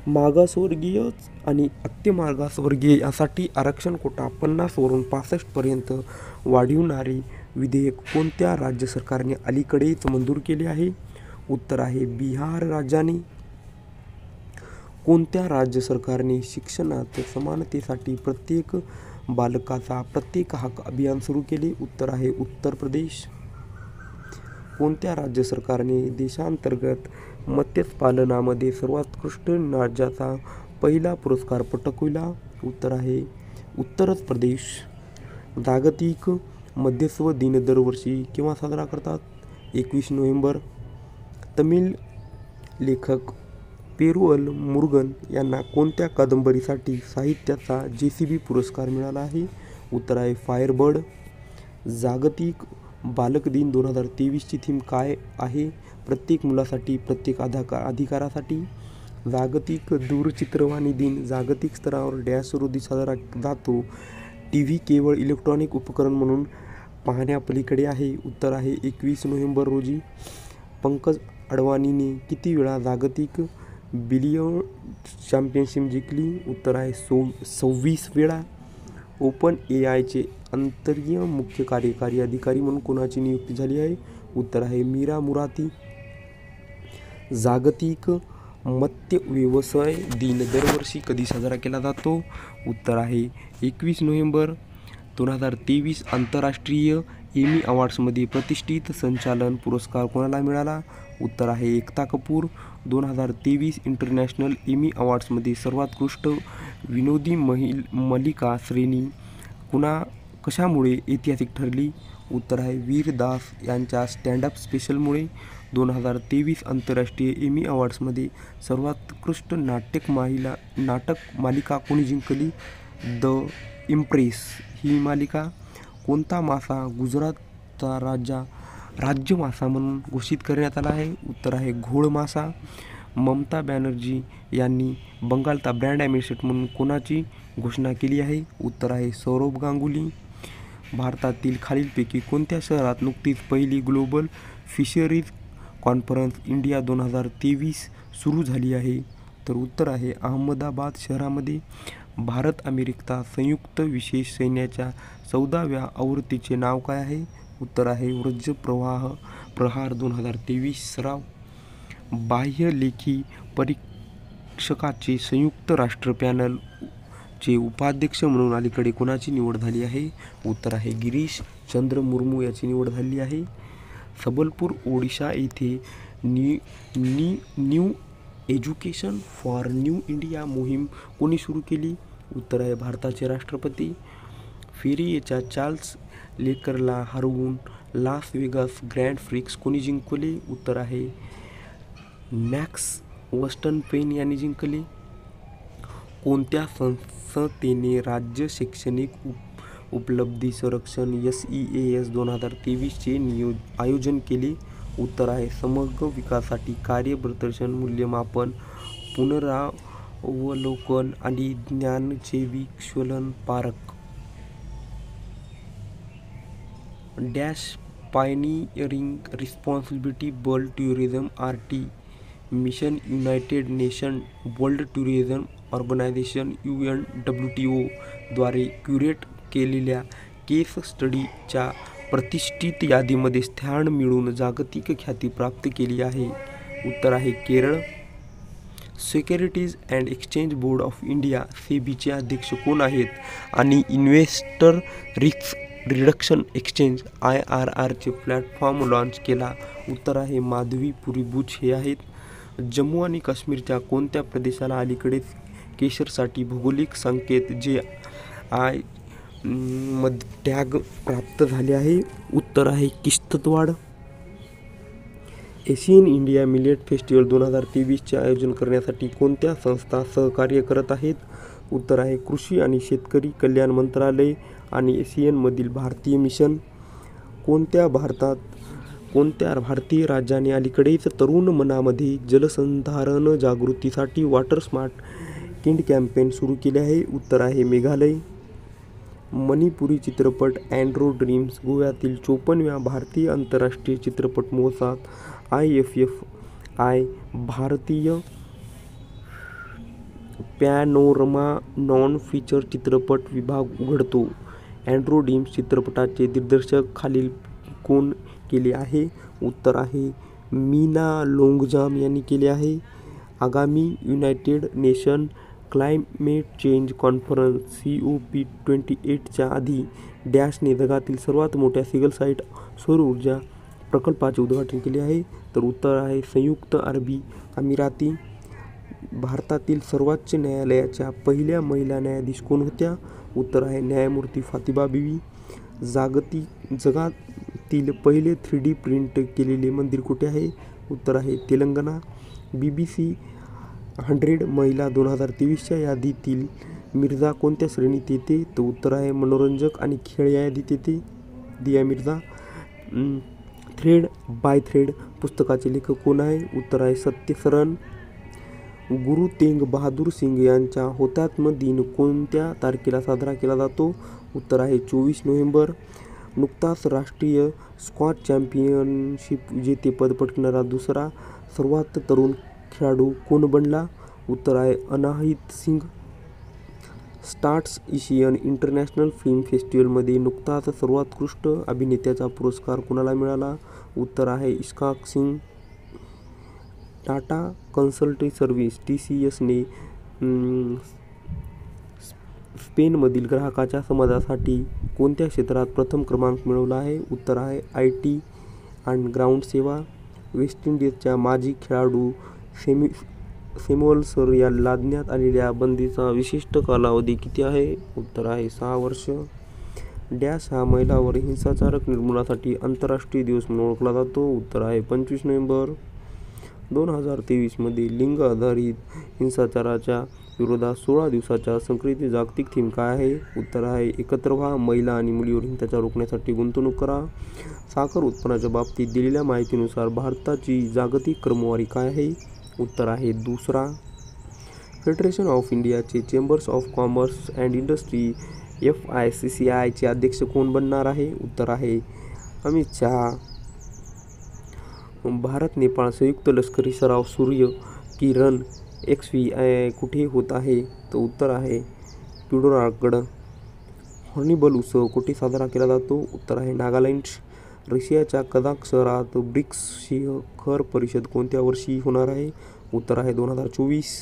Speaker 1: मागासवर्गीय आणि अत्यमागासवर्गीय यासाठी आरक्षण कोटा 50 वरून 65 पर्यंत वाढविणारे विधेयक कोणत्या राज्य सरकारने अलीकडेच मंजूर केले आहे? उत्तर आहे बिहार राज्याने. कोणत्या राज्य सरकारने शिक्षणात समानतेसाठी प्रत्येक बालकाचा प्रत्येक हक्क अभियान सुरू केले? उत्तर आहे उत्तर प्रदेश. कोणत्या राज्य सरकारने देशांतर्गत मत्स्यपालनामध्ये सर्वोत्कृष्ट राज्याचा पहिला पुरस्कार पटकाविला? उत्तर आहे उत्तर प्रदेश. जागतिक मध्यस्व दिन दरवर्षी केव्हा साजरा करतात? 21 नोव्हेंबर. तमिळ लेखक पेरुवल मुरुगन यांना कोणत्या कादंबरीसाठी साहित्याचा JCB पुरस्कार मिळाला आहे? उत्तर आहे फायरबर्ड. जागतिक बालक दिन 2023ची थीम काय आहे? प्रत्येक मुलासाठी प्रत्येक अधिकारासाठी. जागतिक दूरचित्रवाणी दिन जागतिक स्तरावर डॅश रोजी साजरा जातो? TV केवळ इलेक्ट्रॉनिक उपकरण म्हणून पाहण्यापलीकडे आहे. उत्तर आहे 21 नोव्हेंबर रोजी. पंकज अडवाणीने किती वेळा जागतिक बिलियर्ड्स चॅम्पियनशिप जिंकली? उत्तर आहे 26 वेळा. ओपन AIचे अंतरिम मुख्य कार्यकारी अधिकारी म्हणून कोणाची नियुक्ती झाली आहे? उत्तर आहे मीरा मुराती. जागतिक मत्स्य व्यवसाय दिन दरवर्षी कधी साजरा केला जातो? उत्तर आहे 21 नोव्हेंबर. 2023 आंतरराष्ट्रीय एमी अवॉर्ड्समध्ये प्रतिष्ठित संचालन पुरस्कार कोणाला मिळाला? उत्तर आहे एकता कपूर. 2023 इंटरनॅशनल एमी अवॉर्ड्समध्ये सर्वोत्कृष्ट विनोदी मालिका श्रेणी कशामुळे ऐतिहासिक ठरली? उत्तर आहे वीर दास यांच्या स्टँडअप स्पेशलमुळे. 2023 आंतरराष्ट्रीय एमी अवॉर्ड्समध्ये सर्वोत्कृष्ट नाटक मालिका कोणी जिंकली? द इम्प्रेस ही मालिका. कोणता मासा गुजरातचा राज्य मासा म्हणून घोषित करण्यात आला आहे? उत्तर आहे घोळ मासा. ममता बॅनर्जी यांनी बंगालचा ब्रँड ॲम्बॅसेडर म्हणून कोणाची घोषणा केली आहे? उत्तर आहे सौरभ गांगुली. भारतातील खालीलपैकी कोणत्या शहरात नुकतीच पहिली ग्लोबल फिशरीज कॉन्फरन्स इंडिया 2023 सुरू झाली आहे? तर उत्तर आहे अहमदाबाद शहरामध्ये. भारत अमेरिका संयुक्त विशेष सैन्याच्या 14व्या आवृत्तीचे नाव काय आहे? उत्तर आहे वज्र प्रहार 2023 सराव. बाह्य लेखी परीक्षकाचे संयुक्त राष्ट्र पॅनल चे उपाध्यक्ष म्हणून अलीकडे कोणाची निवड झाली आहे? उत्तर आहे गिरीश चंद्र मुर्मू याची निवड झाली आहे. सबलपूर ओडिशा येथे new education for new India मोहीम कोणी सुरू केली? उत्तर आहे भारताचे राष्ट्रपती. फेरियेच्या चार्ल्स लेकरला हरवून लास वेगास ग्रँड प्रिक्स कोणी जिंकले? उत्तर आहे मॅक्स वर्स्टपेन यांनी जिंकले. कोणत्या संस्थेने राज्य शैक्षणिक उपलब्धी संरक्षण SEAS 2023 चे आयोजन केले? उत्तर आहे समग्र विकासासाठी कार्यप्रदर्शन मूल्यमापन पुनरावलोकन आणि ज्ञानजैविक पारख. Dash pioneering responsibility world tourism RT mission united nation world tourism organisation UNWTO द्वारे क्युरेट केलेल्या केस स्टडीच्या प्रतिष्ठित यादीमध्ये स्थान मिळवून जागतिक ख्याती प्राप्त केली आहे? उत्तर आहे Kerala. Securities and exchange board of India SEBIचे अध्यक्ष कोण आहेत? आणि इन्व्हेस्टर रिस्क रिडक्शन एक्सचेंज IRRचे प्लॅटफॉर्म लॉन्च केला? उत्तर आहे माधवी पुरी बुच हे आहेत. जम्मू आणि काश्मीरच्या कोणत्या प्रदेशाला अलीकडेच केशरसाठी भौगोलिक संकेत GI टॅग प्राप्त झाले आहे? उत्तर आहे Kishtwar. Asian India millet festival 2023 चे आयोजन करण्यासाठी कोणत्या संस्था सहकार्य करत आहेत? उत्तर आहे कृषी आणि शेतकरी कल्याण मंत्रालय आणि एशियनमधील भारतीय मिशन. कोणत्या भारतात कोणत्या भारतीय राज्याने अलीकडेच तरुण मनामध्ये जलसंधारण जागृतीसाठी वॉटर स्मार्ट किड कॅम्पेन सुरू केले आहे? उत्तर आहे मेघालय. मणिपुरी चित्रपट अँड्रो ड्रीम्स गोव्यातील 54व्या भारतीय आंतरराष्ट्रीय चित्रपट महोत्सवात IFFI भारतीय पॅनोरमा नॉन फीचर चित्रपट विभाग उघडतो. अँड्रो ड्रीम्स चित्रपटाचे दिग्दर्शक खालील कोण केले आहे? उत्तर आहे मीना लोंगजाम यांनी केले आहे. आगामी united nation climate change conference COP28च्या आधी डॅशने जगातील सर्वात मोठ्या सिंगल साईट सौर ऊर्जा प्रकल्पाचे उद्घाटन केले आहे? तर उत्तर आहे संयुक्त अरबी अमिराती. भारतातील सर्वोच्च न्यायालयाच्या पहिल्या महिला न्यायाधीश कोण होत्या? उत्तर आहे न्यायमूर्ती फातिमा बीवी. जगातील पहिले 3D प्रिंट केलेले मंदिर कुठे आहे? उत्तर आहे तेलंगणा. BBC 100 महिला 2023च्या यादीतील मिर्झा कोणत्या श्रेणीत येते? तर उत्तर आहे मनोरंजक आणि खेळ या यादीत येते दिया मिर्झा. थ्रेड बाय थ्रेड पुस्तकाचे लेखक कोण आहे? उत्तर आहे सत्य सरन. गुरु तेग बहादूर सिंग यांचा हुतात्मा दिन कोणत्या तारखेला साजरा केला जातो? उत्तर आहे 24 नोव्हेंबर. नुकताच राष्ट्रीय स्क्वॉश चॅम्पियनशिप विजेतेपद पटकावणारा दुसरा सर्वात तरुण खेळाडू कोण बनला? उत्तर आहे Anahita Singh. Stars Asian international film फेस्टिवलमध्ये नुकताच सर्वोत्कृष्ट अभिनेत्याचा पुरस्कार कोणाला मिळाला? उत्तर आहे इश्काक सिंग. टाटा कन्सल्टिंग सर्व्हिस TCSने स्पेनमधील ग्राहकाच्या समाजासाठी कोणत्या क्षेत्रात प्रथम क्रमांक मिळवला आहे? उत्तर आहे IT आणि ग्राउंड सेवा. वेस्ट इंडिजच्या माजी खेळाडू सॅम्युएल्सन याला लादण्यात आलेल्या बंदीचा विशिष्ट कालावधी किती आहे? उत्तर आहे 6 वर्ष. डॅश हा महिलांवर हिंसाचार निर्मूलनासाठी आंतरराष्ट्रीय दिवस म्हणून ओळखला जातो? उत्तर आहे 25 नोव्हेंबर. 2023 मध्ये लिंग आधारित हिंसाचाराच्या विरोधात 16 दिवसाच्या संकल्पित जागतिक थीम काय आहे? उत्तर आहे एकत्र व्हा, महिला आणि मुलीवर हिंसाचार रोखण्यासाठी गुंतवणूक करा. साखर उत्पन्नाच्या बाबतीत दिलेल्या माहितीनुसार भारताची जागतिक क्रमवारी काय आहे? उत्तर आहे 2रा. फेडरेशन ऑफ इंडियाचे chambers of commerce and industry FICCI चे अध्यक्ष कोण बनणार आहे? उत्तर आहे अमित शहा. भारत नेपाळ संयुक्त लष्करी सराव सूर्य किरण XV कुठे होत आहे? तर उत्तर आहे पिडोरागड. हॉर्निबल उत्सव कुठे साजरा केला जातो? उत्तर आहे नागालँड. रशियाच्या कझाक शहरात ब्रिक्स शिखर परिषद कोणत्या वर्षी होणार आहे? उत्तर आहे 2024.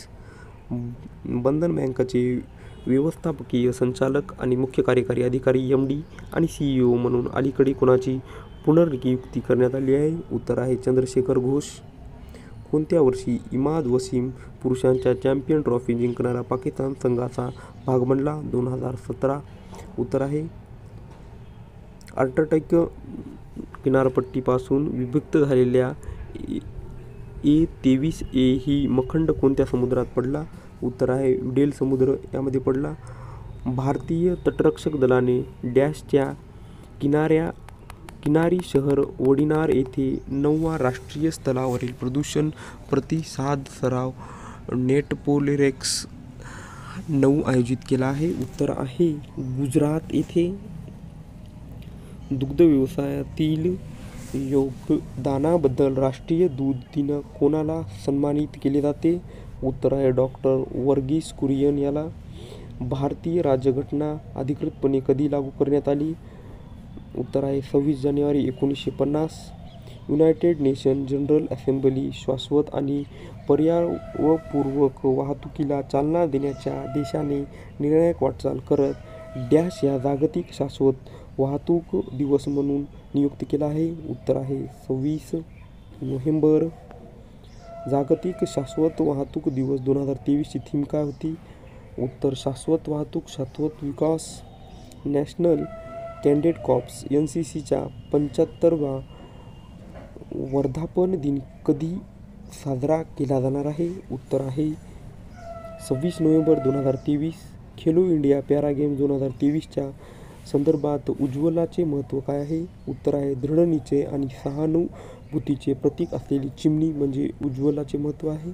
Speaker 1: बंधन बँकेचे व्यवस्थापकीय संचालक आणि मुख्य कार्यकारी अधिकारी MD आणि CEO म्हणून अलीकडे कोणाची पुनर्नियुक्ती करण्यात आली आहे? उत्तर आहे चंद्रशेखर घोष. कोणत्या वर्षी इमाद वसीम पुरुषांच्या चॅम्पियन ट्रॉफी जिंकणारा पाकिस्तान संघाचा भाग बनला? 2017. उत्तर आहे आर्कटिक किनारपट्टीपासून विभक्त झालेल्या A23A ही मखंड कोणत्या समुद्रात पडला? उत्तर आहे विडेल समुद्र यामध्ये पडला. भारतीय तटरक्षक दलाने डॅशच्या किनारी शहर वडिनार येथे 9वा राष्ट्रीय स्तरावरील प्रदूषण प्रतिसाद सराव नेटपोलेरेक्स 9 आयोजित केला आहे? उत्तर आहे गुजरात येथे. दुग्ध व्यवसायातील योगदानाबद्दल राष्ट्रीय दूध दिन कोणाला सन्मानित केले जाते? उत्तर आहे डॉक्टर वर्गीस कुरियन याला. भारतीय राज्यघटना अधिकृतपणे कधी लागू करण्यात आली? उत्तर आहे 26 जानेवारी 1950. युनायटेड नेशन जनरल असेंब्ली शाश्वत आणि पर्यावरणपूरक वाहतुकीला चालना देण्याच्या दिशेने निर्णायक वाटचाल करत डॅश या जागतिक शाश्वत वाहतूक दिवस म्हणून नियुक्त केला आहे? उत्तर आहे 26 नोव्हेंबर. जागतिक शाश्वत वाहतूक दिवस 2023 ची थीम काय होती? उत्तर शाश्वत वाहतूक शाश्वत विकास. नॅशनल कॅडेट कॉर्प्स NCCचा 75वा वर्धापन दिन कधी साजरा केला जाणार आहे? उत्तर आहे 26 November 2023. Khelo India para games 2023च्या संदर्भात उज्ज्वलाचे महत्त्व काय आहे? उत्तर आहे दृढ निश्चय आणि सहानुभूतीचे प्रतीक असलेली चिमणी म्हणजे उज्ज्वलाचे महत्त्व आहे.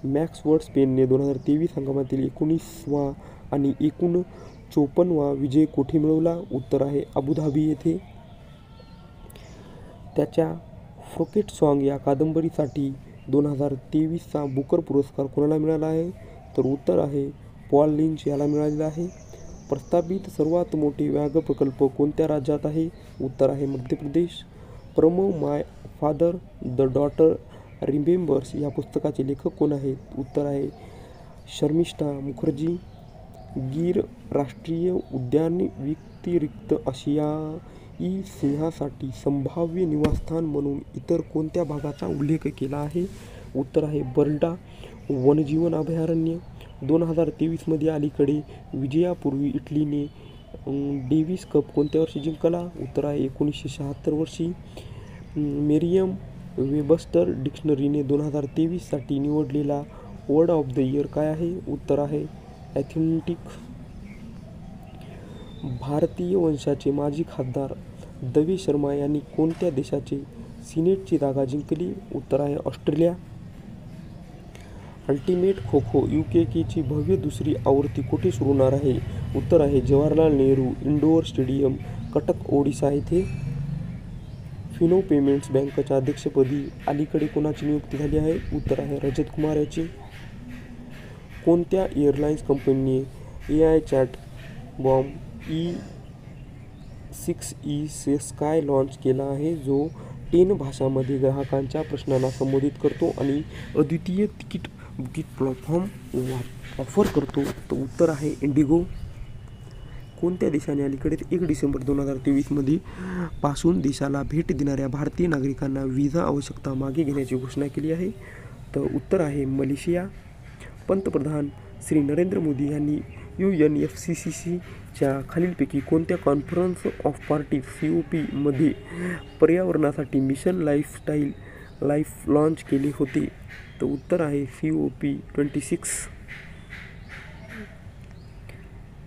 Speaker 1: मॅक्स वर्स्टेपेनने 2023 हंगामातील 19वा आणि एकूण 54वा विजय कोठे मिळवला? उत्तर आहे अबुधाबी येथे. त्याच्या फ्रोकेट सॉन्ग या कादंबरीसाठी 2023चा बुकर पुरस्कार कोणाला मिळाला आहे? तर उत्तर आहे पॉल लिंच याला मिळालेला आहे. प्रस्तावित सर्वात मोठे व्याघ्र प्रकल्प कोणत्या राज्यात आहे? उत्तर आहे मध्य प्रदेश. माय फादर द डॉटर रिमेंबर्स या पुस्तकाचे लेखक कोण आहेत? उत्तर आहे शर्मिष्ठा मुखर्जी. गीर राष्ट्रीय उद्यान व्यतिरिक्त आशियाई सिंहासाठी संभाव्य निवासस्थान म्हणून इतर कोणत्या भागाचा उल्लेख केला आहे? उत्तर आहे बर्डा वन्यजीव अभयारण्य. 2023मध्ये अलीकडे विजयापूर्वी इटलीने डेव्हिस कप कोणत्या वर्षी जिंकला? उत्तर आहे 1976 वर्षी. मेरियम वेबस्टर डिक्शनरीने 2023साठी निवडलेला वर्ड ऑफ द इयर काय आहे? उत्तर आहे ॲथेंटिक. भारतीय वंशाचे माजी खासदार दवे शर्मा यांनी कोणत्या देशाचे सिनेटची जागा जिंकली? उत्तर आहे ऑस्ट्रेलिया. अल्टिमेट खो खो UKची भव्य दुसरी आवृत्ती कुठे सुरू होणार आहे? उत्तर आहे जवाहरलाल नेहरू इंडोर स्टेडियम, कटक, ओडिशा येथे. फिनो पेमेंट्स बँकेच्या अध्यक्षपदी अलीकडे कोणाची नियुक्ती झाली आहे? उत्तर आहे रजत कुमार याची. कोणत्या एअरलाइन्स कंपनीने AI chatbot E6 sky launch केला आहे, जो 10 भाषांमध्ये ग्राहकांच्या प्रश्नांना संबोधित करतो आणि अद्वितीय तिकीट बुकिंग प्लॅटफॉर्म ऑफर करतो? तर उत्तर आहे इंडिगो. कोणत्या देशाने अलीकडेच 1 डिसेंबर 2023 पासून देशाला भेट देणाऱ्या भारतीय नागरिकांना व्हिसा आवश्यकता मागे घेण्याची घोषणा केली आहे? तर उत्तर आहे मलेशिया. पंतप्रधान श्री नरेंद्र मोदी यांनी UNFCCCच्या खालीलपैकी कोणत्या कॉन्फरन्स ऑफ पार्टीज COP मध्ये पर्यावरणासाठी मिशन लाईफ लॉन्च केले होते? तर उत्तर आहे COP26.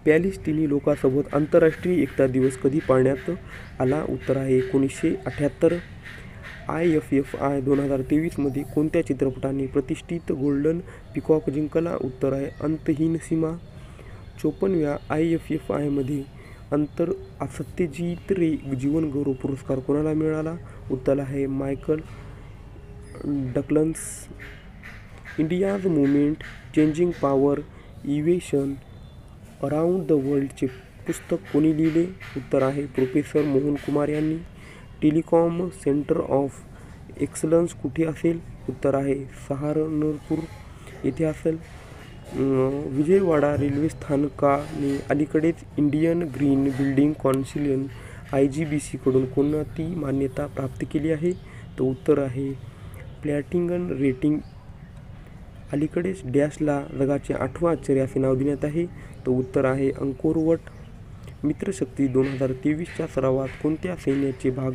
Speaker 1: पॅलेस्टिनी लोकांसोबत आंतरराष्ट्रीय एकता दिवस कधी पाळण्यात आला? उत्तर आहे 1978. IFFI 2023 मध्ये कोणत्या चित्रपटाने प्रतिष्ठित गोल्डन पिकॉक जिंकला? उत्तर आहे अंतहीन सीमा. 54व्या IFFI मध्ये सत्यजित रे जीवन गौरव पुरस्कार कोणाला मिळाला? उत्तर आहे Michael Douglas. India's movement changing power evasion around the वर्ल्डचे पुस्तक कोणी लिहिले? उत्तर आहे प्रोफेसर मोहन कुमार यांनी. टेलिकॉम सेंटर ऑफ एक्सलन्स कुठे असेल? उत्तर आहे सहारनपूर येथे असेल. विजयवाडा रेल्वे स्थानकाने अलीकडेच Indian green building council IGBC कडून कोणती मान्यता प्राप्त केली आहे? तर उत्तर आहे प्लॅटिनम रेटिंग. अलीकडेच डॅशला जगाचे 8वं आश्चर्य असे नाव देण्यात आहे? तर उत्तर आहे अंकोरवट. मित्रशक्ती 2023च्या सरावात कोणत्या सैन्याने भाग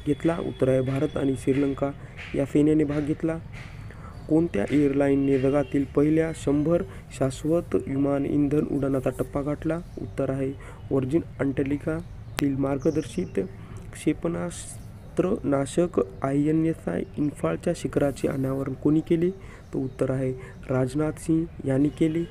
Speaker 1: घेतला? उत्तर आहे भारत आणि श्रीलंका या सैन्याने भाग घेतला. कोणत्या एअरलाईनने जगातील पहिल्या 100 शाश्वत विमान इंधन उड्डाणाचा टप्पा गाठला? उत्तर आहे व्हर्जिन अंटार्क्टिकातील मार्गदर्शित क्षेपणास्त्रनाशक INSI इम्फाळच्या शिखराचे अनावरण कोणी केले? तर उत्तर आहे राजनाथ सिंह यांनी केले.